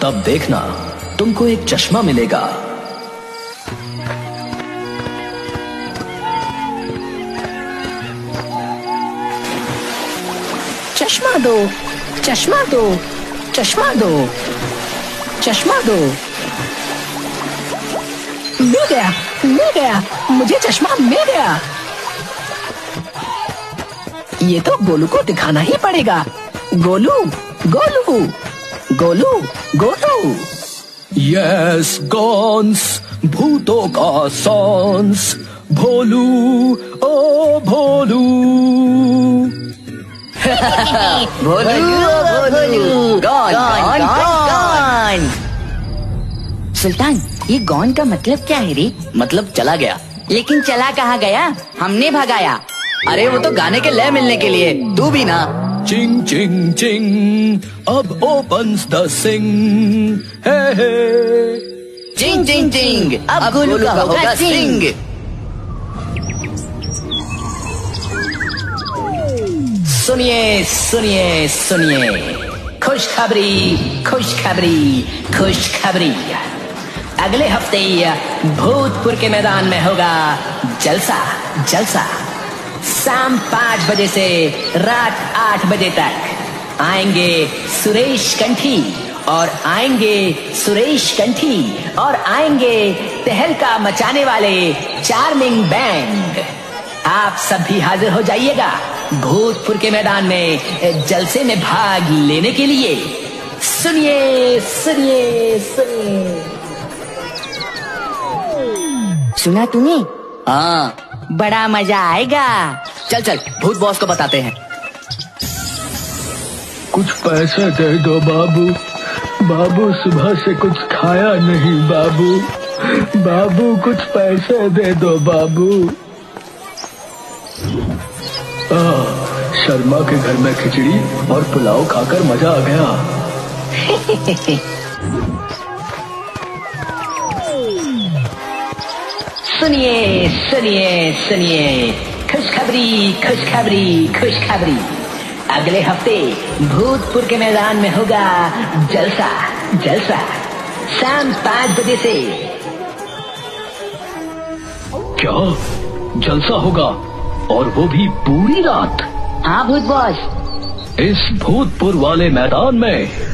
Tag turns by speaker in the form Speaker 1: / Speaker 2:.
Speaker 1: तब देखना तुमको एक चश्मा मिलेगा।
Speaker 2: चश्मा दो, चश्मा दो, चश्मा दो, चश्मा दो। मिल गया, मिल गया, मुझे चश्मा मिल गया। ये तो गोलू को दिखाना ही पड़ेगा। गोलू, गोलू, गोलू, गोलू।
Speaker 1: यस गॉन्स, भूतों का सॉन्स, भोलू ओ भोलू।
Speaker 2: भोलू, गॉन, गॉन, गॉन। सुल्तान, ये गॉन का मतलब क्या है रे?
Speaker 1: मतलब चला गया।
Speaker 2: लेकिन चला कहाँ गया? हमने भगाया।
Speaker 1: अरे वो तो गाने के लय मिलने के लिए, तू भी ना। चिंग चिंग चिंग, अब ओपन्स द सिंग, हे हे।
Speaker 2: चिंग चिंग चिंग, अब गोलू का होगा सिंग।
Speaker 1: सुनिए सुनिए सुनिए, खुशखबरी खुशखबरी खुशखबरी। अगले हफ्ते भूतपुर के मैदान में होगा जलसा जलसा। शाम 5 बजे से रात 8 बजे तक आएंगे सुरेश कंठी और आएंगे सुरेश कंठी और आएंगे तहलका मचाने वाले चार्मिंग बैंड। आप सब भी हाजिर हो जाइएगा भूतपुर के मैदान में जलसे में भाग लेने के लिए। सुनिए सुनिए सुनिए।
Speaker 2: सुना तूने?
Speaker 1: हाँ,
Speaker 2: बड़ा मजा आएगा।
Speaker 1: चल चल भूत बॉस को बताते हैं।
Speaker 3: कुछ पैसे दे दो बाबू। बाबू सुबह से कुछ खाया नहीं बाबू। बाबू कुछ पैसे दे दो बाबू। शर्मा के घर में खिचड़ी और पुलाव खाकर मजा आ गया।
Speaker 1: सुनिए सुनिए सुनिए, खुशखबरी खुशखबरी खुशखबरी। अगले हफ्ते भूतपुर के मैदान में होगा जलसा जलसा। शाम 5 बजे से।
Speaker 3: क्या जलसा होगा? और वो भी पूरी रात?
Speaker 2: हाँ भूत बॉस।
Speaker 3: इस भूतपुर वाले मैदान में